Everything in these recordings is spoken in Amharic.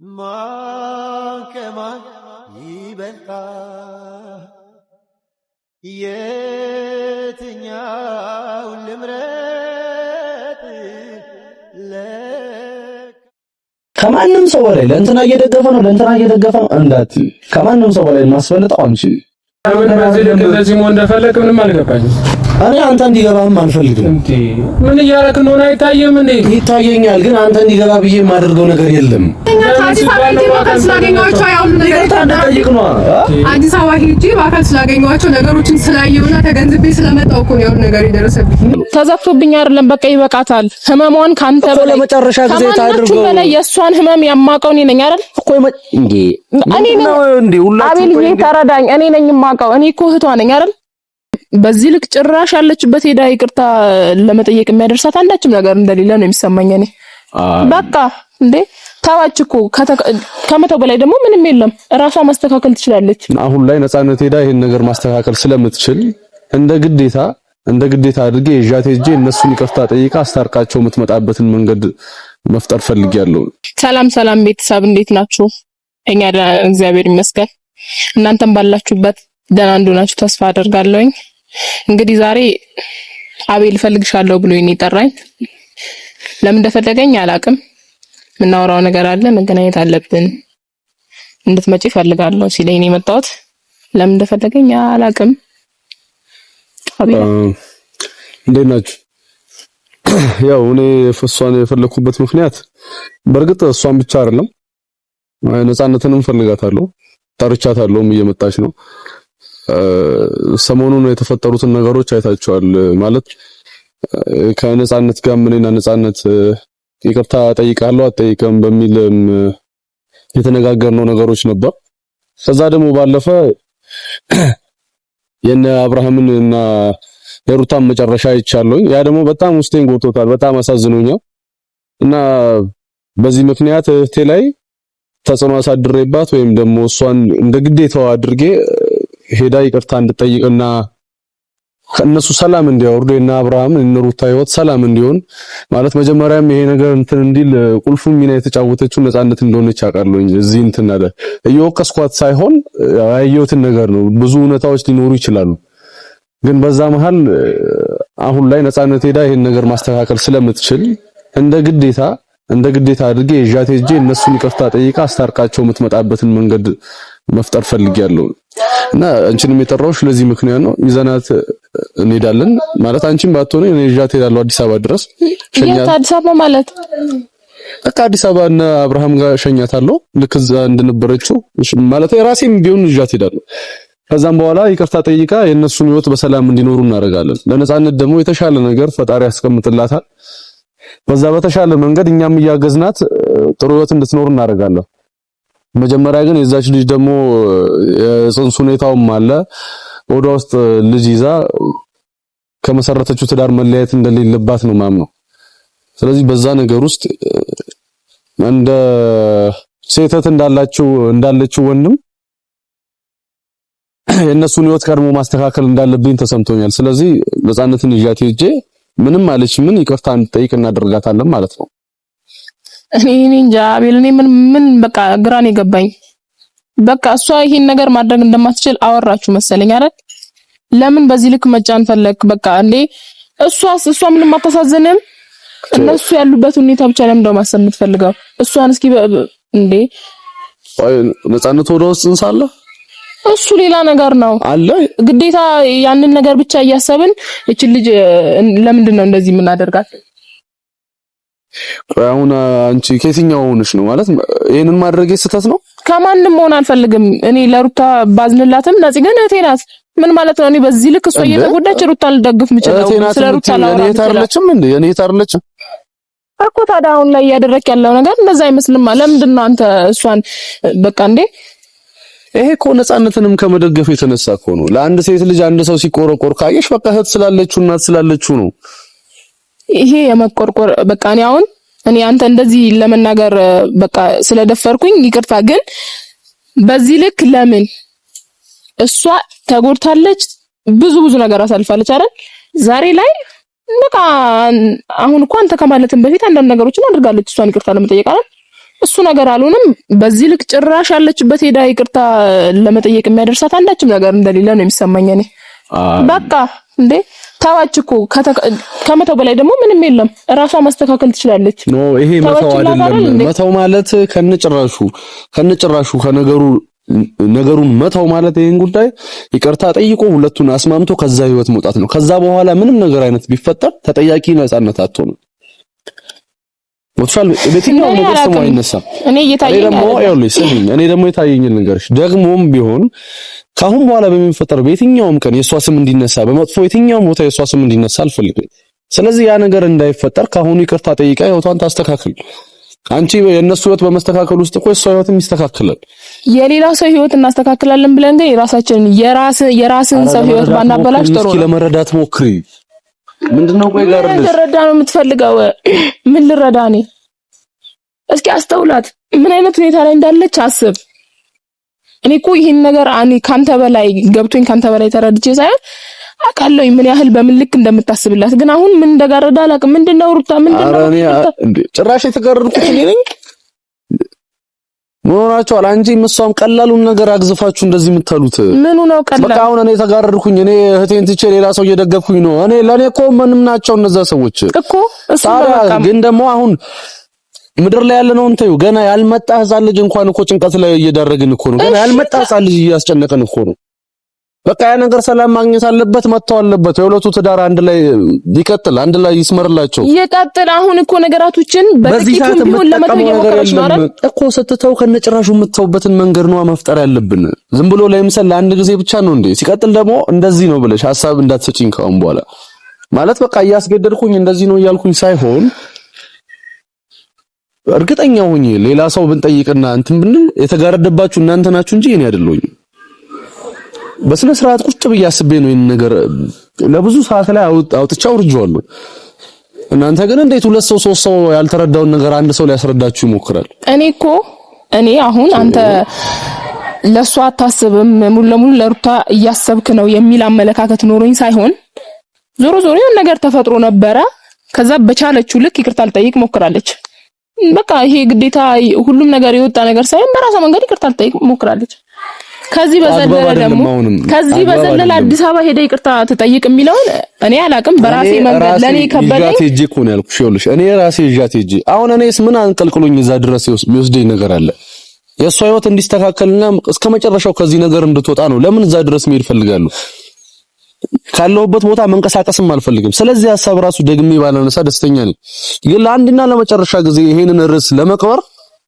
ማን ከማን ይበልጣል? የትኛው ልምረጥ? ከማንም ሰው በላይ ለእንትና እየደገፈ ነው እንዳት ከማንም ሰው በላይ ማስፈልጣው አንቺ እንደዚህ ሞ እንደፈለክ ምንም አልገባኝም። እኔ አንተ እንዲገባህም አልፈልግም። ምን እያደረክ ነው? አይታየም እንዴ? ይታየኛል፣ ግን አንተ እንዲገባ ብዬ የማደርገው ነገር የለም። አዲስ አበባ ሄጄ በአካል ስላገኘኋቸው ነገሮችን ስላየውና ተገንዝቤ ስለመጣሁ እኮ ነው ነገር የደረሰብኝ። ተዘፍቶብኝ አይደለም፣ በቃ ይበቃታል። ህመሟን ካንተ በላይ ለመጨረሻ ጊዜ ታድርገው በላይ የእሷን ህመም ያማቀው እኔ ነኝ አይደል እኮ እንዴ? አቤል ተረዳኝ። እኔ ነኝ የማውቀው። እኔ እኮ እህቷ ነኝ አይደል? በዚህ ልክ ጭራሽ ያለችበት ሄዳ ይቅርታ ለመጠየቅ የሚያደርሳት አንዳችም ነገር እንደሌለ ነው የሚሰማኝ። እኔ በቃ እንዴ ታዋች እኮ ከመተው በላይ ደግሞ ምንም የለም። እራሷ ማስተካከል ትችላለች። አሁን ላይ ነፃነት ሄዳ ይሄን ነገር ማስተካከል ስለምትችል እንደ ግዴታ አድርጌ ይዣት ሄጄ እነሱን ይቅርታ ጠይቃ አስታርቃቸው የምትመጣበትን መንገድ መፍጠር ፈልጊያለሁ። ሰላም ቤተሰብ እንዴት ናችሁ? እኛ እግዚአብሔር ይመስገን። እናንተም ባላችሁበት ደህና እንደሆናችሁ ተስፋ አደርጋለሁኝ። እንግዲህ ዛሬ አቤል ፈልግሻለሁ ብሎ እኔ ጠራኝ። ለምን እንደፈለገኝ አላቅም። ምናወራው ነገር አለ፣ መገናኘት አለብን፣ እንድትመጪ ፈልጋለሁ ሲለኝ ነው የመጣሁት። ለምን እንደፈለገኝ አላቅም። አቤል እንዴት ናችሁ? ያው እኔ እሷን የፈለኩበት ምክንያት በእርግጥ እሷን ብቻ አይደለም፣ ነፃነትንም ፈልጋታለሁ፣ ጠርቻታለሁም እየመጣች ነው። ሰሞኑን የተፈጠሩትን ነገሮች አይታችኋል። ማለት ከነፃነት ጋር ምንና ነፃነት ይቅርታ ጠይቃለሁ አጠይቀም በሚልም የተነጋገርነው ነገሮች ነበር። ከዛ ደግሞ ባለፈ የነ አብርሃምን እና የሩታን መጨረሻ አይቻለሁኝ። ያ ደግሞ በጣም ውስጤን ጎድቶታል፣ በጣም አሳዝኖኛል። እና በዚህ ምክንያት እህቴ ላይ ተጽዕኖ አሳድሬባት ወይም ደግሞ እሷን እንደ ግዴታው አድርጌ ሄዳ ይቅርታ እንድጠይቅና ከነሱ ሰላም እንዲያወርዱ እና አብርሃም እና ሩታ ህይወት ሰላም እንዲሆን ማለት መጀመሪያም ይሄ ነገር እንትን እንዲል ቁልፉ ሚና የተጫወተችው ነፃነት እንደሆነች አውቃለሁኝ። እዚህ እንትን አለ እየወቀስኳት ሳይሆን ያየሁትን ነገር ነው። ብዙ እውነታዎች ሊኖሩ ይችላሉ፣ ግን በዛ መሃል አሁን ላይ ነፃነት ሄዳ ይሄን ነገር ማስተካከል ስለምትችል እንደ ግዴታ አድርጌ ይዣት ሄጄ እነሱን ይቅርታ ጠይቃ አስታርቃቸው የምትመጣበትን መንገድ መፍጠር ፈልጊያለሁ። እና አንቺንም የጠራሁሽ ለዚህ ምክንያት ነው። ይዘናት እንሄዳለን ማለት አንቺም ባትሆኚ እኔ ይዣት ሄዳለሁ አዲስ አበባ ድረስ። ሸኛት አዲስ አበባ ማለት በቃ አዲስ አበባ እና አብርሃም ጋር ሸኛታለሁ፣ ልክ እዛ እንደነበረችው ማለት የራሴም ቢሆን ይዣት ሄዳለሁ። ከዛም በኋላ ይቅርታ ጠይቃ የእነሱን ህይወት በሰላም እንዲኖሩ እናደርጋለን። ለነፃነት ደግሞ የተሻለ ነገር ፈጣሪ ያስቀምጥላታል። በዛ በተሻለ መንገድ እኛም እያገዝናት ጥሩ ህይወት እንድትኖር እናደርጋለን። መጀመሪያ ግን የዛች ልጅ ደግሞ የጽንሱ ሁኔታውም አለ። ወደ ውስጥ ልጅ ይዛ ከመሰረተችው ትዳር መለያየት እንደሌለባት ነው ማምነው። ስለዚህ በዛ ነገር ውስጥ እንደ ሴተት እንዳለችው ወንድም የእነሱን ህይወት ቀድሞ ማስተካከል እንዳለብኝ ተሰምቶኛል። ስለዚህ ነፃነትን ይዣት ሄጄ ምንም አለች ምን ይቅርታ እንጠይቅ እናደርጋታለን ማለት ነው። እኔ እንጃ አቤል፣ እኔ ምን በቃ ግራን የገባኝ በቃ እሷ ይሄን ነገር ማድረግ እንደማትችል አወራችሁ መሰለኝ አይደል? ለምን በዚህ ልክ መጫን ፈለክ? በቃ እንዴ እሷ ምንም አታሳዝንም? እነሱ ያሉበት ሁኔታ ብቻ ለምን እንደው ማሰብ የምትፈልገው እሷን እስኪ እንዴ ነፃነት ወደ ውስጥ እንሳለ እሱ ሌላ ነገር ነው አለ። ግዴታ ያንን ነገር ብቻ እያሰብን እቺ ልጅ ለምንድን ነው እንደዚህ የምናደርጋት? አሁን አንቺ ከየትኛው ሆነሽ ነው ማለት ይሄንን ማድረግ ስህተት ነው? ከማንም መሆን አልፈልግም። እኔ ለሩታ ባዝንላትም ነፂ ግን እህቴ ናት። ምን ማለት ነው? እኔ በዚህ ልክ እሷ እየተጎዳች ሩታ ልደግፍ ምችለው ስለ ሩታ ላውራ እኔ ታርለችም እንዴ? እኔ ታርለችም እኮ ታዲያ አሁን ላይ እያደረክ ያለው ነገር እንደዛ አይመስልም። ለምንድን ነው አንተ እሷን በቃ እንዴ? ይሄ እኮ ነፃነትንም ከመደገፍ የተነሳ እኮ ነው። ለአንድ ሴት ልጅ አንድ ሰው ሲቆረቆር ካየሽ በቃ እህት ስላለችው እናት ስላለችው ነው። ይሄ የመቆርቆር በቃ እኔ አንተ እንደዚህ ለመናገር በቃ ስለደፈርኩኝ ይቅርታ። ግን በዚህ ልክ ለምን እሷ ተጎድታለች፣ ብዙ ነገር አሳልፋለች አይደል? ዛሬ ላይ በቃ አሁን እንኳን አንተ ከማለትም በፊት አንዳንድ ነገሮችን አድርጋለች እሷን ይቅርታ ለመጠየቅ አይደል? እሱ ነገር አልሆነም። በዚህ ልክ ጭራሽ ያለችበት ሄዳ ይቅርታ ለመጠየቅ የሚያደርሳት አንዳችም ነገር እንደሌለ ነው የሚሰማኝ እኔ። በቃ እንዴ ታዋች እኮ ከመተው በላይ ደግሞ ምንም የለም። ራሷ ማስተካከል ትችላለች። ኖ ይሄ መተው አይደለም። መተው ማለት ከነጭራሹ ነገሩን መተው ማለት ይሄን ጉዳይ ይቅርታ ጠይቆ ሁለቱን አስማምቶ ከዛ ህይወት መውጣት ነው። ከዛ በኋላ ምንም ነገር አይነት ቢፈጠር ተጠያቂ ነፃነት አትሆንም። ወጥቷል። በየትኛው ነገር ስሙ አይነሳም። እኔ ደግሞ የታየኝ ነገርሽ ደግሞም ቢሆን ካሁን በኋላ በሚፈጠር በየትኛውም ቀን የሷ ስም እንዲነሳ በመጥፎ የትኛውም ቦታ የሷ ስም እንዲነሳ አልፈልግም። ስለዚህ ያ ነገር እንዳይፈጠር ካሁኑ ይቅርታ ጠይቃ ህይወቷን ታስተካክል። አንቺ የነሱ ህይወት በመስተካከል ውስጥ እኮ የሷ ህይወትም ይስተካከላል። የሌላ ሰው ህይወት እናስተካክላለን ብለን ግን የራሳችንን የራስን ሰው ህይወት ባናበላሽ ጥሩ ነው። ለመረዳት ሞክሪ። ምንድነው ቆይ ጋር ልረዳ ነው የምትፈልገው? ምን ልረዳ እኔ? እስኪ አስተውላት። ምን አይነት ሁኔታ ላይ እንዳለች አስብ። እኔ እኮ ይሄን ነገር ካንተ በላይ ገብቶኝ ካንተ በላይ ተረድቼ ሳይሆን አውቃለሁ ምን ያህል በምን ልክ እንደምታስብላት። ግን አሁን ምን እንደጋረዳ አላውቅም። ምንድነው ሩታ? ምንድነው ጭራሽ የተጋረድኩት እኔ ነኝ? ሞራቸው አንቺም እሷም ቀላሉን ነገር አግዝፋችሁ እንደዚህ የምትሉት ምኑ ነው ቀላል? በቃ አሁን እኔ ተጋረድኩኝ፣ እኔ እህቴን ትቼ ሌላ ሰው እየደገፍኩኝ ነው። ለኔ እኮ ምንም ናቸው እነዛ ሰዎች እኮ። ግን ደግሞ አሁን ምድር ላይ ያለነው እንተዩ ገና ያልመጣ ህፃን ልጅ እንኳን እኮ ጭንቀት ላይ እየዳረግን እኮ ነው። ገና ያልመጣ ህፃን ልጅ እያስጨነቀን እኮ ነው። በቃ ያ ነገር ሰላም ማግኘት አለበት፣ መተው አለበት። የሁለቱ ትዳር አንድ ላይ ይቀጥል፣ አንድ ላይ ይስመርላቸው። ይቀጥል። አሁን እኮ ነገራቶችን በጥቂቱም ቢሆን ለመተው እየሞከረች ነው አይደል እኮ። ስትተው ከነጭራሹ የምትተውበትን መንገድ ነው መፍጠር ያለብን። ዝም ብሎ ለምሳሌ ለአንድ ጊዜ ብቻ ነው እንዴ? ሲቀጥል ደግሞ እንደዚህ ነው ብለሽ ሐሳብ እንዳትሰጪኝ ካሁን በኋላ ማለት በቃ እያስገደድኩኝ እንደዚህ ነው እያልኩኝ ሳይሆን እርግጠኛ ሆኜ ሌላ ሰው ብንጠይቅና እንትን ብንል የተጋረደባችሁ እናንተ ናችሁ እንጂ እኔ አይደለሁኝም። በስነ ስርዓት ቁጭ ብዬ አስቤ ነው ይሄን ነገር ለብዙ ሰዓት ላይ አውጥቻው አውርጄዋለሁ። እናንተ ግን እንዴት ሁለት ሰው ሶስት ሰው ያልተረዳውን ነገር አንድ ሰው ሊያስረዳችሁ ይሞክራል? እኔ አሁን አንተ ለሷ አታስብም ሙሉ ለሙሉ ለሩታ እያሰብክ ነው የሚል አመለካከት ኖሮኝ ሳይሆን ዞሮ የሆነ ነገር ተፈጥሮ ነበረ። ከዛ በቻለችው ልክ ይቅርታ ልጠይቅ ሞክራለች። በቃ ይሄ ግዴታ ሁሉም ነገር የወጣ ነገር ሳይሆን በራሷ መንገድ ይቅርታ ልጠይቅ ሞክራለች። ከዚህ በዘለለ አዲስ አበባ ሄደ ይቅርታ ተጠይቅ የሚለውን እኔ አላቅም። በራሴ መንገድ ለኔ ከበደኝ ሄጄ እኮ ነው ያልኩሽ። ይኸውልሽ እኔ ራሴ ይዣት ሄጄ አሁን እኔስ ምን አንቀልቅሎኝ እዛ ድረስ የሚወስደኝ ነገር አለ? የሷ ህይወት እንዲስተካከልና እስከመጨረሻው ከዚህ ነገር እንድትወጣ ነው። ለምን እዛ ድረስ መሄድ ፈልጋለሁ? ካለሁበት ቦታ መንቀሳቀስም አልፈልግም። ስለዚህ ሐሳብ ራሱ ደግሜ ባላነሳ ደስተኛ ነኝ። ግን ለአንድና ለመጨረሻ ጊዜ ይሄንን ርዕስ ለመቅበር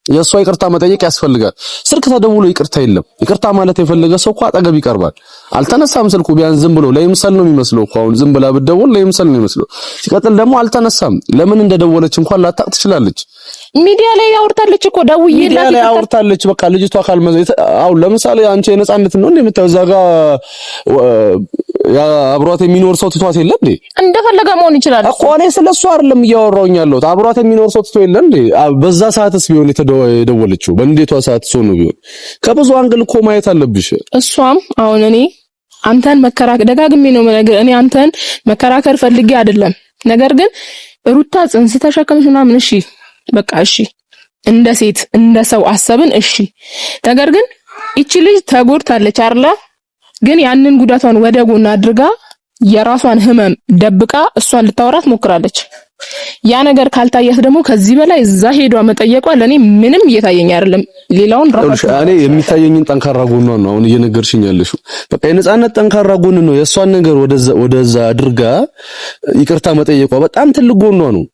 የሷ ይቅርታ መጠየቅ ያስፈልጋል። ስልክ ተደውሎ ይቅርታ የለም። ይቅርታ ማለት የፈለገ ሰው እኮ አጠገብ ይቀርባል። አልተነሳም ስልኩ። ቢያንስ ዝም ብሎ ለይምሰል ነው የሚመስለው እኮ። አሁን ዝም ብላ ብትደውል ለይምሰል ነው የሚመስለው። ሲቀጥል ደግሞ አልተነሳም። ለምን እንደደወለች እንኳን ላታቅ ትችላለች። ሚዲያ ላይ ያወርታለች እኮ ደውዬላት ያወርታለች። በቃ ልጅቷ አሁን ለምሳሌ አንቺ የነጻነት ነው እንደምታው እዛ ጋር አብሯት የሚኖር ሰው ትቷት የለ እንዴ? እንደፈለገ መሆን ይችላል እኮ። እኔ ስለሱ አይደለም እያወራሁኝ ያለሁት። አብሯት የሚኖር ሰው ትቶ የለ እንዴ? በዛ ሰዓትስ ቢሆን የደወለችው በእንዴቷ ሰዓት ሰው ነው ቢሆን ከብዙ አንግል እኮ ማየት አለብሽ። እሷም አሁን እኔ አንተን መከራከር ደጋግሜ ነው ነገር እኔ አንተን መከራከር ፈልጌ አይደለም። ነገር ግን ሩታ ጽንስ ተሸከመች ምናምን እሺ በቃ እሺ፣ እንደ ሴት እንደ ሰው አሰብን እሺ። ነገር ግን እቺ ልጅ ተጎድታለች አይደለ? ግን ያንን ጉዳቷን ወደ ጎን አድርጋ የራሷን ህመም ደብቃ እሷን ልታወራት ሞክራለች። ያ ነገር ካልታያት ደግሞ ከዚህ በላይ እዛ ሄዷ መጠየቋ ለኔ ምንም እየታየኝ አይደለም። ሌላውን ራሱ እኔ የሚታየኝን ጠንካራ ጎኗን ነው አሁን እየነገርሽኝ ያለሽው። በቃ የነጻነት ጠንካራ ጎን ነው። የእሷን ነገር ወደዛ አድርጋ ይቅርታ መጠየቋ በጣም ትልቅ ጎኗ ነው።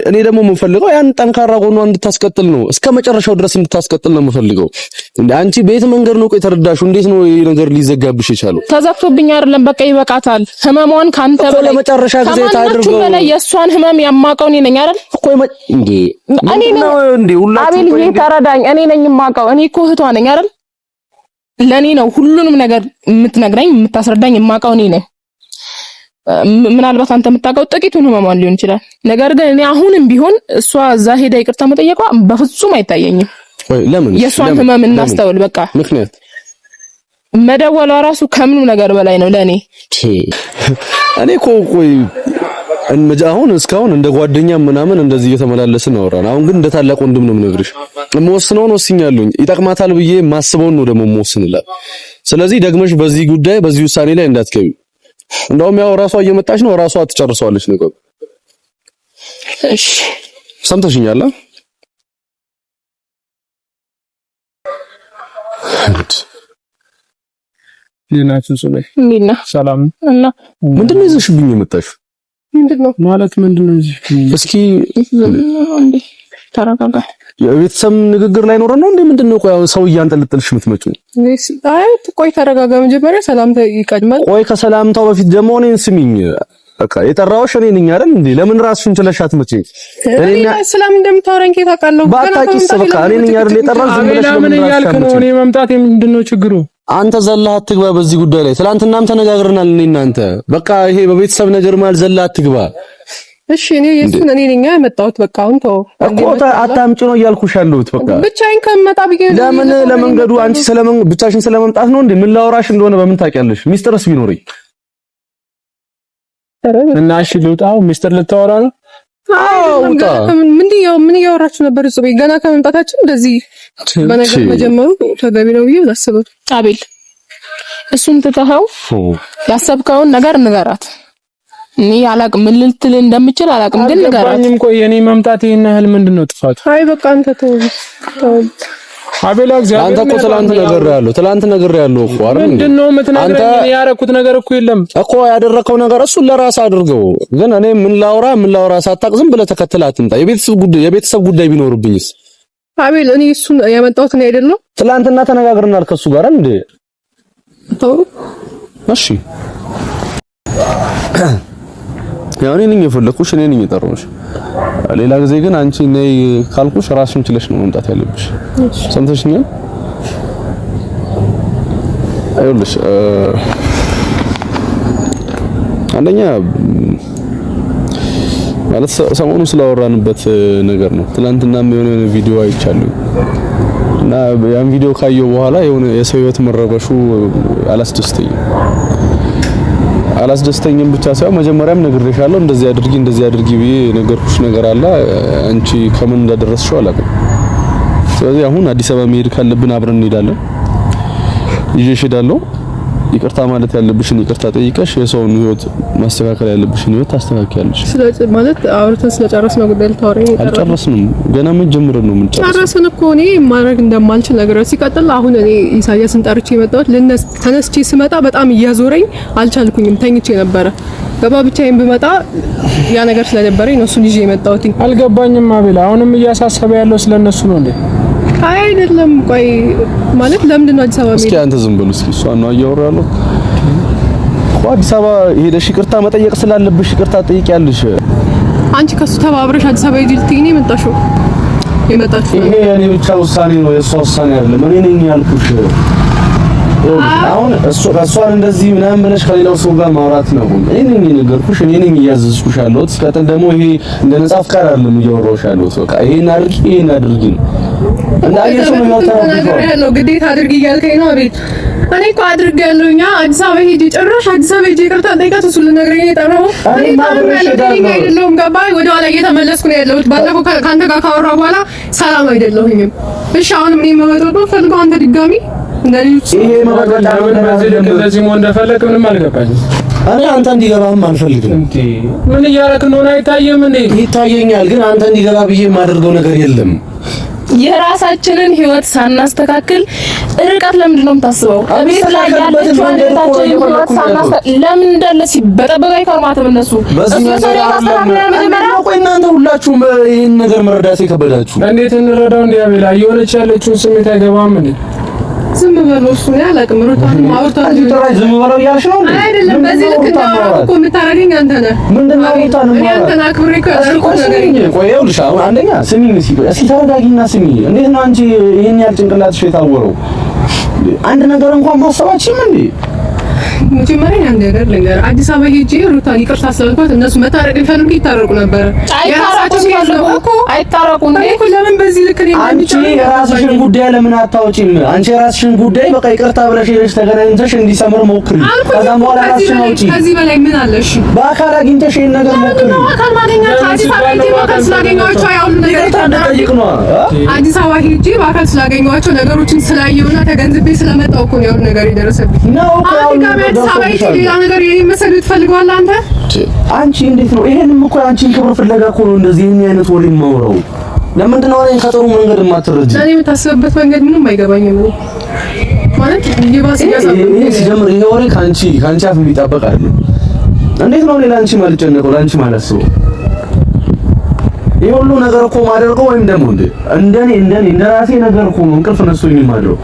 እኔ ደግሞ የምፈልገው ያን ጠንካራ ጎኗን እንድታስቀጥል ነው። እስከ መጨረሻው ድረስ እንድታስቀጥል ነው የምፈልገው። እንዴ አንቺ ቤት መንገድ ነው የተረዳሽው? እንዴት ነው ይሄ ነገር ሊዘጋብሽ የቻለው? ተዘፍቶብኝ አይደለም። በቃ ይበቃታል። ህመሟን ካንተ በላይ ለመጨረሻ ጊዜ ታድርገው በላይ የሷን ህመም ያማቀው እኔ ነኝ አይደል እኮ እንዴ እኔ ነው እንዴ ሁላችሁ አቤል ይሄ ተረዳኝ። እኔ ነኝ የማቀው። እኔ እኮ እህቷ ነኝ አይደል? ለኔ ነው ሁሉንም ነገር የምትነግረኝ የምታስረዳኝ የማቀው እኔ ነኝ። ምናልባት አንተ የምታውቀው ጥቂቱን ህመሟን ሊሆን ይችላል። ነገር ግን እኔ አሁንም ቢሆን እሷ እዛ ሄዳ ይቅርታ መጠየቋ በፍጹም አይታየኝም። ለምን የሷን ህመም እናስተውል። በቃ ምክንያት መደወሏ ራሱ ከምኑ ነገር በላይ ነው ለኔ። እኔ ቆይ አሁን እስካሁን እንደ ጓደኛ ምናምን እንደዚህ እየተመላለስን አወራን። አሁን ግን እንደ ታላቅ ወንድም ነው የምነግርሽ። የምወስነውን ወስኛለሁኝ። ይጠቅማታል ብዬ ማስበውን ነው ደግሞ የምወስንላት። ስለዚህ ደግመሽ በዚህ ጉዳይ በዚህ ውሳኔ ላይ እንዳትገቢ። እንደውም ያው ራሷ እየመጣች ነው፣ ራሷ ትጨርሰዋለች ነገር። እሺ ሰምተሽኛል? ሊናችሁ ሱለ ሚና ሰላም እና ምንድነው ይዘሽብኝ የመጣሽው? ምንድነው ማለት ምንድነው? እስኪ እንዴ ተረጋጋ። የቤተሰብ ንግግር ላይ ኖረን ነው እንዴ? ምንድነው? ቆይ አሁን ሰው እያንጠለጠልሽ የምትመጪው? አይ ቆይ ተረጋጋ። መጀመሪያ ሰላምታ ይቀድማል። ቆይ ከሰላምታው በፊት ደግሞ እኔን ስሚኝ። በቃ የጠራሁሽ እኔ ነኝ አይደል እንዴ? ለምን ራስሽን ችለሽ አትመጪም? እኔ ሰላም እንደምታወራኝ ከታውቃለሁ። ባታቂስ በቃ እኔ ነኝ አይደል የጠራሁሽ? ዝም ብለሽ ለምን ያልክ ነው? እኔ መምጣት ምንድነው ችግሩ? አንተ ዘላ አትግባ በዚህ ጉዳይ ላይ። ትናንትናም ተነጋግረናል እኔ እናንተ። በቃ ይሄ በቤተሰብ ነገር ማለት ዘላ አትግባ። እሺ እኔ የሱን እኔ ነኝ ያመጣሁት። በቃ አሁን ተው እኮ አታምጪ ነው እያልኩሽ ያለሁት። በቃ ብቻዬን ከመጣ ብዬ ለምን ለመንገዱ አንቺ ብቻሽን ስለመምጣት ነው እንዴ? ምን ላወራሽ እንደሆነ በምን ታውቂያለሽ? ሚስጥርስ ቢኖርኝ እና እሺ ልውጣው? ሚስጥር ልታወራ ነው? አዎ ውጣ። ምን እያወራችሁ ነበር? ጽቤ ገና ከመምጣታችን እንደዚህ በነገር መጀመሩ ተገቢ ነው ብዬ አላስብም። አቤል እሱን ትተኸው ያሰብከውን ነገር ንገራት። እኔ አላቅም ምን ልትል እንደምችል አላቅም፣ ግን ንገራት። አልገባኝም። ቆይ የኔ መምጣት ይሄን ያህል ምንድነው ጥፋቱ? አይ በቃ አንተ ተው። አቤላ እግዚአብሔር አንተ እኮ ትላንት ነገር ያለው እኮ አይደል? ምንድነው የምትነግረኝ? እኔ ያደረኩት ነገር እኮ የለም እኮ። ያደረከው ነገር እሱን ለራስ አድርገው። ግን እኔ ምን ላውራ ሳታቅ ዝም ብለህ ተከትለህ አትምጣ። የቤተሰብ ጉዳይ ቢኖርብኝስ? አቤል እኔ እሱን ያመጣሁት ነው አይደለም? ትላንትና ተነጋግረናል ከሱ ጋር እንዴ? ተው እሺ። ያው እኔ ነኝ የፈለኩሽ፣ እኔ ነኝ የጠራሁሽ። ሌላ ጊዜ ግን አንቺ ነይ ካልኩሽ ራስሽን ችለሽ ነው መምጣት ያለብሽ። ሰምተሽኛል? አይውልሽ አንደኛ ማለት ሰሞኑን ስላወራንበት ነገር ነው። ትናንትናም የሆነ ቪዲዮ አይቻለሁ እና ያን ቪዲዮ ካየሁ በኋላ የሆነ የሰው ህይወት መረበሹ አላስደስተኝም ብቻ ሳይሆን መጀመሪያም ነግሬሻለሁ፣ እንደዚህ አድርጊ ብዬ ነገርኩሽ ነገር አለ። አንቺ ከምን እንዳደረስሽው አላውቅም። ስለዚህ አሁን አዲስ አበባ መሄድ ካለብን አብረን እንሄዳለን። ይዤሽ እሄዳለሁ። ይቅርታ ማለት ያለብሽን ይቅርታ ጠይቀሽ የሰውን ህይወት ማስተካከል ያለብሽን ህይወት ታስተካክያለሽ። ስለዚህ ማለት አውርተን ስለጨረስነው ጉዳይ ልታወራኝ አልጨረስንም። ገና ምን ጀምረን ነው የምንጨርሰው? ጨረስን እኮ። እኔ ማድረግ እንደማልችል ነገር ሲቀጥል አሁን እኔ ኢሳያስን ጠርቼ የመጣሁት ተነስቼ ስመጣ በጣም እያዞረኝ አልቻልኩኝም። ተኝቼ ነበረ። ገባ ብቻዬን ብመጣ ያ ነገር ስለነበረኝ ነው እሱን ይዤ የመጣሁት። አልገባኝም አቤል። አሁንም እያሳሰበ ያለው ስለነሱ ነው እንዴ? አይደለም። ቆይ ማለት ለምንድን ነው አዲስ አበባ እስኪ አንተ ዝም በል እስኪ። እሷን ነው እያወራለሁ እኮ። አዲስ አበባ ሄደሽ ይቅርታ መጠየቅ ስላለብሽ ይቅርታ ጠይቂያለሽ። አንቺ ከሱ ተባብረሽ አዲስ አበባ ሄጂ ልትይኝ ነው የመጣሽው? ይሄ የኔ ብቻ ውሳኔ ነው፣ የእሷ ውሳኔ አይደለም። እኔ ነኝ ያልኩሽ። አሁን እሷን እንደዚህ ምናምን ብለሽ ከሌላው ሰው ጋር ማውራት ነው። እኔ ነኝ የነገርኩሽ፣ እኔ ነኝ እያዘዝኩሽ ያለሁት። ሲቀጥል ደግሞ ይሄ እንደ ነጻ ፍቃድ አይደለም እያወራሁሽ ያለሁት። በቃ ይሄን አድርጊ ነው እንዳየሽው ነው ያለው። ግዴታ አድርጊ እያልከኝ ነው አቤት? እኔ እኮ አድርጌያለሁኝ። አዲስ አበባ ሄጄ ጭራሽ አዲስ አበባ ሄጄ ይቅርታ ጠይቃት እሱ ልነግረኝ የጠራኸው እኔ አይደለሁም። ገባህ? ወደ ኋላ እየተመለስኩ ነው ያለሁት። ባለፈው ከአንተ ጋር ካወራሁ በኋላ ሰላም አይደለሁኝም። እሺ አሁንም እኔ መመጣት ነው ፈልገው አንተ ድጋሚ እንደልጅ ይሄ መረጋጋት እንደዚህ ሞን እንደፈለክ ምንም አልገባኝም። እኔ አንተ እንዲገባህም አልፈልግም። እንዴ ምን እያደረክ እንደሆነ አይታየም እንዴ? ይታየኛል፣ ግን አንተ እንዲገባ ብዬ የማደርገው ነገር የለም። የራሳችንን ህይወት ሳናስተካክል ርቀት ለምንድን ነው የምታስበው? አቤት ላይ ያለችው አንደታችን ህይወት ሳናስተካክል ለምን እንዳለ ሲበጠበጣ ይከርማትም እነሱ ቆይ እናንተ ሁላችሁም ይሄን ነገር መረዳት የከበዳችሁ እንዴት እንረዳው? እንዴ አቤላ እየሆነች ያለችውን ስሜት አይገባም እንዴ? ዝም በለው። እሱ ነው ያላቅም ሩታን ማውጣት ዝም በለው እያልሽ ነው እንዴ? አይደለም። በዚህ ልክ እንዳወራው እኮ የምታረገኝ አንተ ነህ። ምንድነው ሩታን እኔ አንተን አክብሬ ከዛልኩት ነገር ቆይ ይኸውልሽ፣ አንደኛ ስሚኝ፣ እስኪ ተረጋጊና ስሚ። እንዴት ነው አንቺ ይሄን ያህል ጭንቅላትሽ የታወረው? አንድ ነገር እንኳን ማሰባችም እንዴ? መጀመሪያ ያን ነገር ልንገር፣ አዲስ አበባ ሄጄ ሩታን ይቅርታ ስላልኳት እነሱ መታረቅ ይፈልጉ ይታረቁ ነበር። አይታረቁ እኮ ለምን በዚህ ልክ ነው? አንቺ የራስሽን ጉዳይ ለምን አታወጪም? አንቺ የራስሽን ጉዳይ በቃ ይቅርታ ብለሽ ሄደሽ ተገናኝተሽ እንዲሰምር ሞክሪ። ከዛም በኋላ ራስሽን አውጪ። ከዚህ በላይ ምን አለሽ? በአካል አግኝተሽ ይሄን ነገር ሞክሪ። በአካል ማግኘት አዲስ አበባ ሄጄ በአካል ስላገኘኋቸው ያሁሉ ነገር ተጠይቅ ነው። አዲስ አበባ ሄጄ በአካል ስላገኘኋቸው ነገሮችን ስላየውና ተገንዝቤ ስለመጣሁ እኮ ነው ያሁሉ ነገር የደረሰብኝ ነው። አዲስ አበባ ሄጄ ሌላ ነገር የመሰሉ ትፈልገዋለህ አንተ? አንቺ እንዴት ነው? ይሄንም እኮ አንቺን ክብር ፍለጋ እኮ ነው እንደዚህ ይሄን አይነት ወሬ የማወራው። ለምንድን ነው እኔን ከጥሩ መንገድ የማትረጂ? እኔ የምታስብበት መንገድ ምንም አይገባኝም ማለት ይባስ ይሄ ሲጀምር ይሄ ወሬ ካንቺ አፍ የሚጠበቅ አይደለም። እንዴት ነው ሌላ አንቺ ማለት ጨነቀው ለአንቺ ማለት ሰው ይሄ ሁሉ ነገር እኮ ማደርገው ወይም ደግሞ እንደኔ እንደራሴ ነገር እኮ ነው እንቅልፍ ነስቶኝ የማደርገው።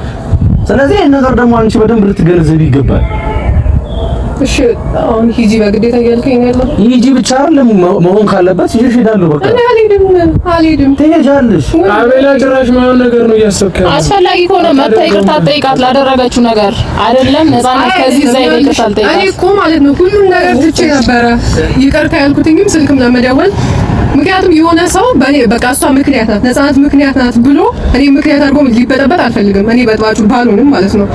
ስለዚህ ይሄን ነገር ደግሞ አንቺ በደንብ ልትገነዘብ ይገባል። እሺ አሁን ሂጂ በግዴታ እያልከኝ ያለው ሂጂ ብቻ አይደለም መሆን ካለበት ይዤ እሄዳለሁ። በቃ አልሄድም ትሄጃለሽ። አቤላ ጭራሽ ማይሆን ነገር ነው እያሰብከው። አስፈላጊ ከሆነ መጥተህ ይቅርታ ጠይቃት ላደረገችው ነገር አይደለም። ነፃነት ከዚህ እዛ ይቅርታ ጠይቃት። እኔ እኮ ማለት ነው ሁሉም ነገር ትቼ ነበረ ይቅርታ ያልኩትኝም ስልክም ለመደወል ምክንያቱም የሆነ ሰው በኔ በቃ እሷ ምክንያት ናት ነፃነት ምክንያት ናት ብሎ እኔ ምክንያት አድርጎ ሊበጠበጥ አልፈልግም። እኔ በጥባጩ ባልሆንም ማለት ነው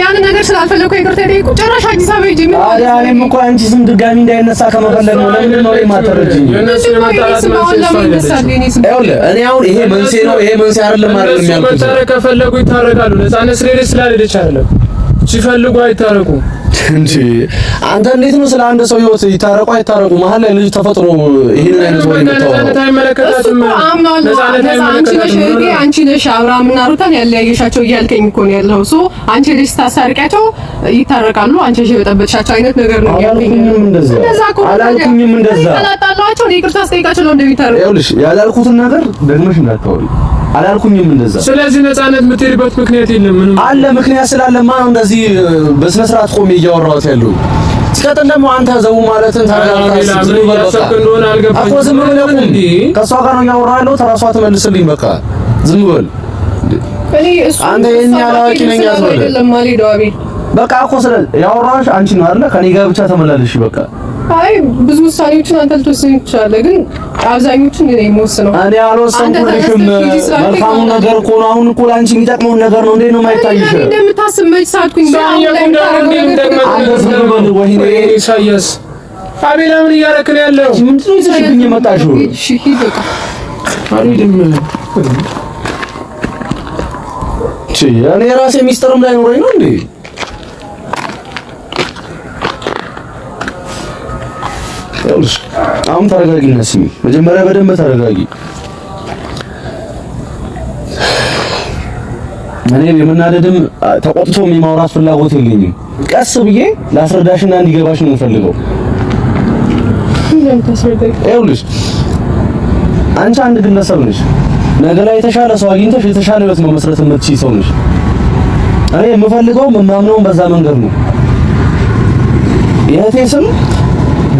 ያን ነገር ስላልፈለኩ ይቅርታ ጠይቁ። ጭራሽ አዲስ አበባ ሄጄ ምን እኔም እኮ አንቺ ስም ድጋሚ እንዳይነሳ ከመፈለግ ነው። ለምን ነው የማትረጂኝ? እኔ አሁን ይሄ መንስኤ ነው ይሄ መንስኤ አይደለም አይደለም ያልኩት። መታረቅ ከፈለጉ ይታረቃሉ። ነፃነት ስለሌለች ስላልሄደች አይደለም ሲፈልጉ አይታረቁ እንጂ አንተ እንዴት ነው ስለ አንድ ሰው ህይወት ይታረቁ አይታረቁ መሀል ላይ ልጅ ተፈጥሮ ይሄን አይነት ወይ ነው ነፃነት አይመለከታትም። አንቺ ነሽ አብርሃምና ሩታን ያለያየሻቸው እያልከኝ እኮ ነው ያለው። ሶ አንቺ ልጅ ታሳርቂያቸው ይታረቃሉ። አንቺ ልጅ በጠበጥሻቸው አይነት ነገር ነው ያልከኝ። አላልኩኝም እንደዛ ተላጣላቸው ነው ይቅርታ አስጠይቃቸው ነው እንደሚታረቁ። ይኸውልሽ ያላልኩትን ነገር ደግመሽ እንዳታወሪ አላልኩኝም እንደዛ። ስለዚህ ነፃነት የምትሄድበት ምክንያት የለም። ምንም አለ ምክንያት ስላለማ ነው እንደዚህ በስነ ስርዓት ቆሜ እያወራሁት ያለው። ሲቀጥል ደግሞ አንተ ዘው ማለትን ታጋልጣለህ። ዝም ብለህ ከእሷ ጋር ነው እያወራሁ ያለው። ተራሷ ትመልስልኝ በቃ ዝም በል። አንተ የኛ አላዋቂ ነኝ አትበል። በቃ እኮ ስለ ያወራሁሽ አንቺ ነው አይደለ? ከኔ ጋር ብቻ ተመላለሽ በቃ። አይ ብዙ ውሳኔዎችን አንተ ልትወስን ትችላለህ፣ ግን አብዛኞቹን እኔ የምወስነው። እኔ አልወሰንኩልሽም። መልካሙ ነገር እኮ ነው። አሁን እኮ ለአንቺ የሚጠቅመውን ነገር ነው። እንዴት ነው የማይታይሽ? እንደምታስብ መች ሳትኩኝ ኢሳያስ አቤላ ምን እያደረክ ነው ያለው? ምንድን ነው ይዘሽብኝ የመጣሽው? እሺ ሂድ በቃ አልሄድም። እኔ ራሴ ሚስጥርም ላይኖረኝ ነው እንዴ? አሁን ተረጋጊና ስሚ። መጀመሪያ በደንብ ተረጋጊ። እኔ የምናደድም ተቆጥቶ የማውራት ፍላጎት የለኝም። ቀስ ብዬ ላስረዳሽና እንዲገባሽ ነው የምፈልገው። ይኸውልሽ አንቺ አንድ ግለሰብ ነሽ። ነገ ላይ የተሻለ ሰው አግኝተሽ የተሻለ ህይወት መመስረት የምትችይ ሰው ነሽ። እኔ የምፈልገው የማምነውን በዛ መንገድ ነው። የእህቴ ስም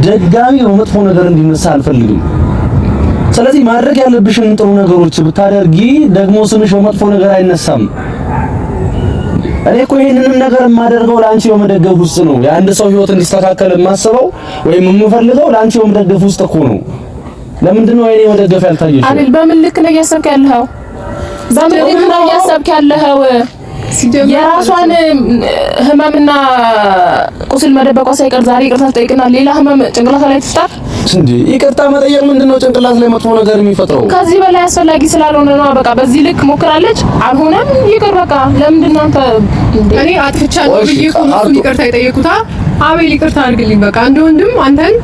ደጋሚ በመጥፎ ነገር እንዲነሳ አልፈልግም። ስለዚህ ማድረግ ያለብሽን ጥሩ ነገሮች ብታደርጊ ደግሞ ስምሽ በመጥፎ ነገር አይነሳም። እኔ እኮ ይሄንንም ነገር የማደርገው ለአንቺ በመደገፍ ውስጥ ነው። የአንድ ሰው ህይወት እንዲስተካከል የማስበው ወይም የምፈልገው ለአንቺ በመደገፍ ውስጥ እኮ ነው። ለምንድን ነው እኔ መደገፍ ያልታየሽ? አይደል? በምን ልክ ነው እያሰብክ ያለኸው? በምን ልክ ነው እያሰብክ ያለኸው? የራሷን ህመምና ቁስል መደበቋ ሳይቀር ዛሬ ይቅርታ ትጠይቅና ሌላ ህመም ጭንቅላት ላይ ትፍጣር እንዴ? ይቅርታ መጠየቅ ምንድነው ጭንቅላት ላይ መጥፎ ነገር የሚፈጥረው? ከዚህ በላይ አስፈላጊ ስላልሆነ ነው። በቃ በዚህ ልክ ሞክራለች፣ አልሆነም፣ ይቅር በቃ። ለምንድን ነው አንተ እኔ አጥፍቻለሁ ብዬ እሱን ይቅርታ የጠየቁታ? አቤል ይቅርታ አድርግልኝ በቃ። እንደ ወንድም አንተን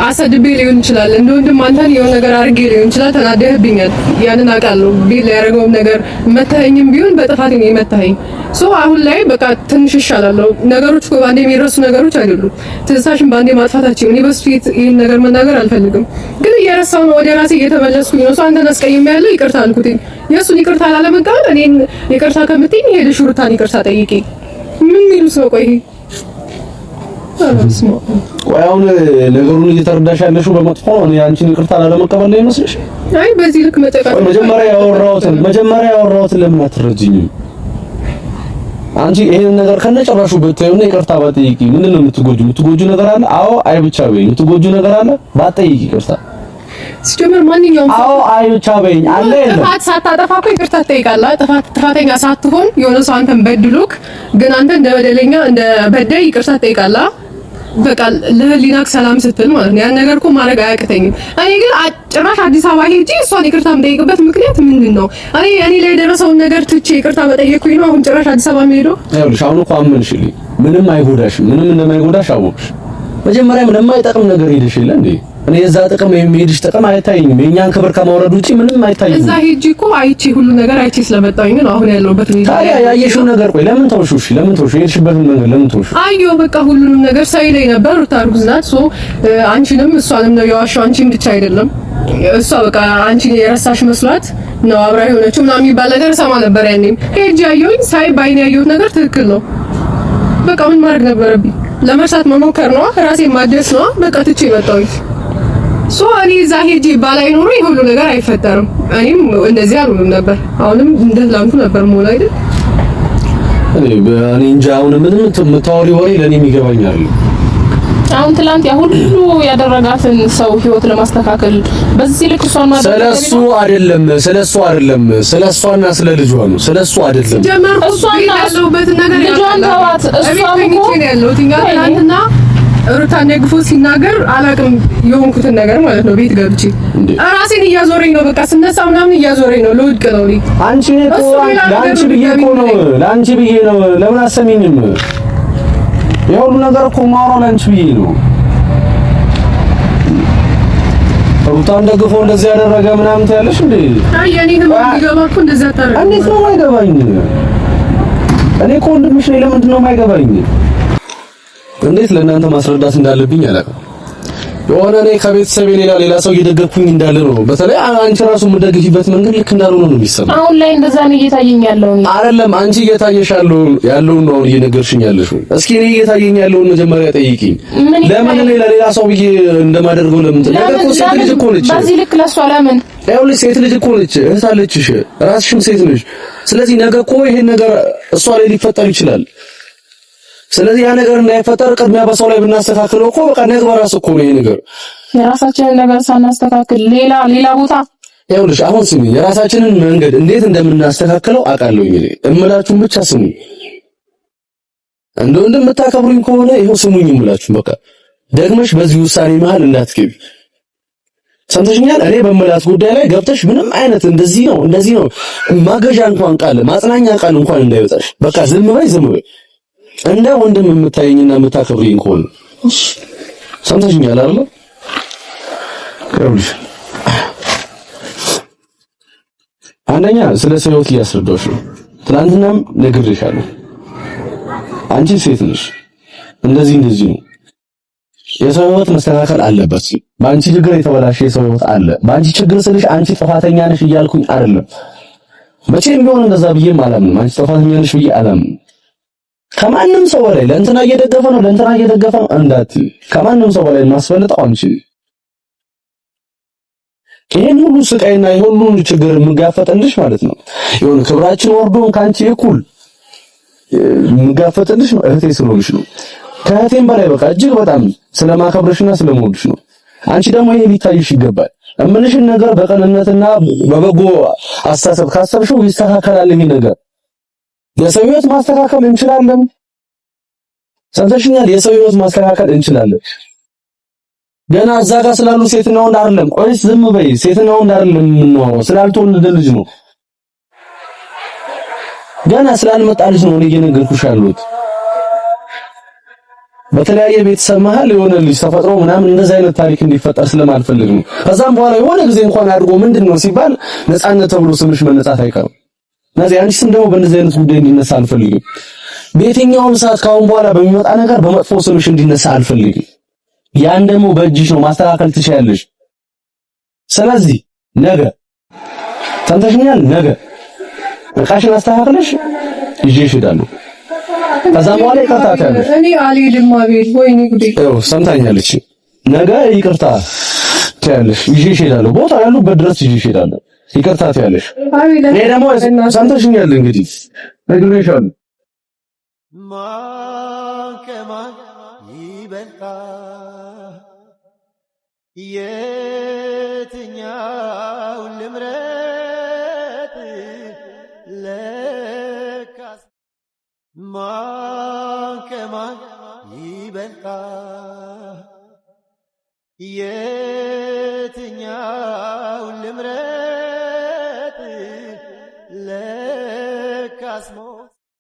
አሰድቤ ሊሆን ይችላል፣ እንደ ወንድም አንተን የሆነ ነገር አድርጌ ሊሆን ይችላል። ተናደህብኛል፣ ያንን አውቃለሁ። ቤት ላይ ያደረገውም ነገር መታኸኝም ቢሆን በጥፋት ነው የመታኸኝ። ሶ አሁን ላይ በቃ ትንሽ ይሻላለሁ። ነገሮች እኮ ባንዴ የሚረሱ ነገሮች አይደሉም። ትንሳሽን ባንዴ ማጥፋታችን እኔ በሱ ይሄን ነገር መናገር አልፈልግም፣ ግን እየረሳሁ ነው። ወደ ራሴ እየተመለስኩኝ ነው። ሶ አንተን አስቀይሜያለሁ፣ ይቅርታ አልኩትኝ። የእሱን ይቅርታ ላለመቀበል እኔን ይቅርታ ከምትይኝ ሄደሽ ሩታን ይቅርታ ጠይቂ። ምን የሚሉት ነው? ቆይ ቆይ አሁን ነገሩን እየተረዳሽ ያለሽው በመጥፎ ነው። እኔ አንቺን ይቅርታ ላለመቀበል ነው ይመስልሽ? አይ በዚህ ልክ መጨቃጨቅ። መጀመሪያ ያወራሁትን ለምን አትረጂኝም? አንቺ ይሄን ነገር ከነጨራሹ ብታዩና ይቅርታ ባጠይቂ ምንድን ነው የምትጎጁ ነገር አለ? አዎ አይ ብቻ በይ። የምትጎጁ ነገር አለ? ባጠይቂ ይቅርታ ሲጀመር ማንኛውም አዎ አይ ብቻ በይ አለ የለም። ጥፋት ሳታጠፋ እኮ ይቅርታ ትጠይቃለህ። ጥፋተኛ ሳትሆን የሆነ ሰው አንተን በድሎክ ግን አንተ እንደ በደለኛ እንደ በዳይ ይቅርታ ትጠይቃለህ። በቃ ለህሊናክ ሰላም ስትል ማለት ነው። ያን ነገር እኮ ማድረግ አያቅተኝም። እኔ ግን ጭራሽ አዲስ አበባ ሄጄ እሷን ይቅርታ የምጠይቅበት ምክንያት ምንድን ነው? እኔ ላይ የደረሰውን ነገር ትቼ ይቅርታ በጠየቅኩኝ ነው አሁን ጭራሽ አዲስ አበባ የምሄደው? ይኸውልሽ አሁን እኮ አመንሽልኝ። ምንም አይጎዳሽም። ምንም እንደማይጎዳሽ አወቅሽ። መጀመሪያም ለማይጠቅም ነገር ሄደሽ የለ እንዴ? እኔ የዛ ጥቅም የሚሄድሽ ጥቅም አይታየኝም። የእኛን ክብር ከማውረድ ውጪ ምንም አይታየኝም። እዛ ሄጄ እኮ አይቼ ሁሉ ነገር አይቼ ስለመጣሁኝ ነው አሁን ያለሁበት ሁኔታ። ታዲያ ያየሽው ነገር ቆይ ለምን ተውሽው? እሺ ለምን ተውሽው? የሄድሽበትን ነገር ለምን ተውሽው? አየሁ በቃ ሁሉንም ነገር ሳይለኝ ነበር። ሩታ እርጉዝ ናት። አንቺንም እሷንም ነው የዋሸው። አንቺን ብቻ አይደለም እሷ በቃ አንቺን የረሳሽ መስሏት ነው አብራ የሆነችው ምናምን የሚባል ነገር ሰማ ነበር። ያኔም ሄጄ አየሁኝ። ሳይ ባይኔ ያየሁት ነገር ትክክል ነው። በቃ ምን ማድረግ ነበረብኝ? ለመርሳት መሞከር ነው፣ ራሴን ማደስ ነው። በቃ ትቼ መጣሁኝ። እኔ እዛ ሄጄ ባላይ ኖሮ ይሄ ሁሉ ነገር አይፈጠርም። እኔም እንደዚህ አልሆንም ነበር። አሁንም እንደላንኩ ነበር ሞላ አይደል? እኔ እንጃ። አሁን ምንም የምታወሪ ወሬ ለኔም ይገባኛል። አሁን ትላንት ያ ሁሉ ያደረጋትን ሰው ህይወት ለማስተካከል በዚህ ልክ እሷን ማለት ስለሱ አይደለም ስለሷና ስለ ልጇ ነው። ስለሱ አይደለም እሷና ያለውበት ነገር ልጇን ተዋት። እሷም እኮ ያለው ትናንትና ሩታን ደግፎ ሲናገር አላቅም የሆንኩትን ነገር ማለት ነው። ቤት ገብቼ ራሴን እያዞረኝ ነው። በቃ ስነሳ ምናምን እያዞረኝ ነው። ልውድቅ ነው። አንቺ እኮ ለአንቺ ብዬ ነው። ለምን አሰሚኝም? የሁሉ ነገር እኮ ማውራው ለአንቺ ብዬ ነው። ሩታን ደግፎ እንደዚህ ያደረገ ምናምን ታያለሽ እንዴ? አይ እኔ ነው የሚገባ እኮ እንደዛ ታረጋ። እንዴት ነው የማይገባኝ? እኔ እኮ ወንድምሽ ነኝ። ለምንድን ነው የማይገባኝ? እንዴት ለእናንተ ማስረዳት እንዳለብኝ አላውቅም። የሆነ እኔ ከቤተሰቤ ሌላ ሰው እየደገፍኩኝ እንዳለ ነው። በተለይ አንቺ ራሱ የምትደግፊበት መንገድ ልክ እንዳልሆነ ነው የሚሰማው። አሁን ላይ እንደዛ ነው እየታየኝ ያለው። አይደለም አንቺ እየታየሽ ያለውን ነው አሁን እየነገርሽኝ ያለሽው። እስኪ እኔ እየታየኝ ያለውን መጀመሪያ ጠይቂኝ። ለምን እኔ ለሌላ ሰው ብዬ እንደማደርገው ለምን ተነገርኩ? ሴት ልጅ እኮ ነች። በዚህ ልክ ለሷ ለምን ይኸውልሽ ሴት ልጅ እኮ ነች። እህት አለችሽ፣ ራስሽም ሴት ነሽ። ስለዚህ ነገ እኮ ይሄን ነገር እሷ ላይ ሊፈጠር ይችላል። ስለዚህ ያ ነገር እንዳይፈጠር ቅድሚያ በሰው ላይ ብናስተካክለው እኮ በቃ ነገ በራስ እኮ ነው ይሄ ነገር። የራሳችንን ነገር ሳናስተካክል ሌላ ቦታ ይኸውልሽ አሁን ስሚ፣ የራሳችንን መንገድ እንዴት እንደምናስተካክለው አውቃለሁ። እኔ እምላችሁን ብቻ ስሙ። እንደምታከብሩኝ ከሆነ ይኸው ስሙኝ እምላችሁ። በቃ ደግመሽ በዚህ ውሳኔ መሃል እንዳትገቢ። ሰምተሽኛል? እኔ በመላት ጉዳይ ላይ ገብተሽ ምንም አይነት እንደዚህ ነው ማገዣ እንኳን ቃል ማጽናኛ ቃል እንኳን እንዳይወጣሽ። በቃ ዝም በይ። እንደ ወንድም የምታየኝና የምታከብሪኝ ከሆነ እሺ፣ ሰምተሽኛል አይደል? ይኸውልሽ አንደኛ ስለ ሰው ህይወት እያስረዳሁሽ ነው። ትናንትናም ነግሬሻለሁ። አንቺ ሴት ነሽ፣ እንደዚህ ነው። የሰው ህይወት መስተካከል አለበት። በአንቺ ችግር የተበላሸ የሰው ህይወት አለ። በአንቺ ችግር ስልሽ አንቺ ጥፋተኛ ነሽ እያልኩኝ አይደለም። መቼም ቢሆን እንደዛ ብዬም አላምንም። አንቺ ጥፋተኛ ነሽ ብዬ አላምንም። ከማንም ሰው በላይ ለእንትና እየደገፈ ነው እንዳትዪ። ከማንም ሰው በላይ ማስፈልጠው አንቺ። ይሄን ሁሉ ስቃይና ይሄን ሁሉ ችግር የምጋፈጥልሽ ማለት ነው የሆነ ክብራችን ወርዶን ካንቺ እኩል የምጋፈጥልሽ ነው እህቴ ስለሆንሽ ነው። ከእህቴም በላይ በቃ እጅግ በጣም ስለማከብርሽና ስለምወድሽ ነው። አንቺ ደግሞ ይሄ ሊታይሽ ይገባል። እምልሽን ነገር በቀንነትና በበጎ አስተሳሰብ ካሰብሽው ይስተካከላል ይሄ ነገር። የሰው ህይወት ማስተካከል እንችላለን። ሰምተሽኛል? የሰው ህይወት ማስተካከል እንችላለን። ገና እዛ ጋር ስላሉ ሴትና ወንድ አይደለም። ቆይስ ዝም በይ። ሴትና ወንድ አይደለም የምናወራው፣ ስላልተወለደ ልጅ ነው። ገና ስላልመጣ ልጅ ነው እየነገርኩሽ ያለሁት። በተለያየ ቤተሰብ መሀል የሆነ ልጅ ተፈጥሮ ምናምን እንደዛ አይነት ታሪክ እንዲፈጠር ስለማልፈልግ ነው። ከዛም በኋላ የሆነ ጊዜ እንኳን አድርጎ ምንድነው ሲባል ነፃነት ተብሎ ስምሽ መነጻት አይቀርም። ስለዚህ አንቺ ስም ደግሞ በእንደዚህ አይነት ጉዳይ እንዲነሳ አልፈልግም። በየትኛውም ሰዓት ካሁን በኋላ በሚመጣ ነገር በመጥፎ ስምሽ እንዲነሳ አልፈልግም። ያን ደግሞ በእጅሽ ነው ማስተካከል ትችያለሽ። ስለዚህ ነገ ሰምተሽኛል? ነገ እቃሽን አስተካክለሽ ይዤሽ እሄዳለሁ። ከዛም በኋላ ይቅርታ ትያለሽ። እኔ አልሄድም አቤል። ወይኔ ጉዴ! ሰምታኛለች። ነገ ይቅርታ ትያለሽ፣ ይዤሽ እሄዳለሁ። ቦታ ያሉበት ድረስ ይዤሽ እሄዳለሁ። ይቅርታ ትያለሽ። እኔ ደግሞ ሰምተሽኛል እንግዲህ ነግሬሻለሁ። ማን ከማን ይበልጣል? የትኛው ልምረጥ? ለካስ ማን ከማን ይበልጣል? የትኛው ልምረጥ? ለካስ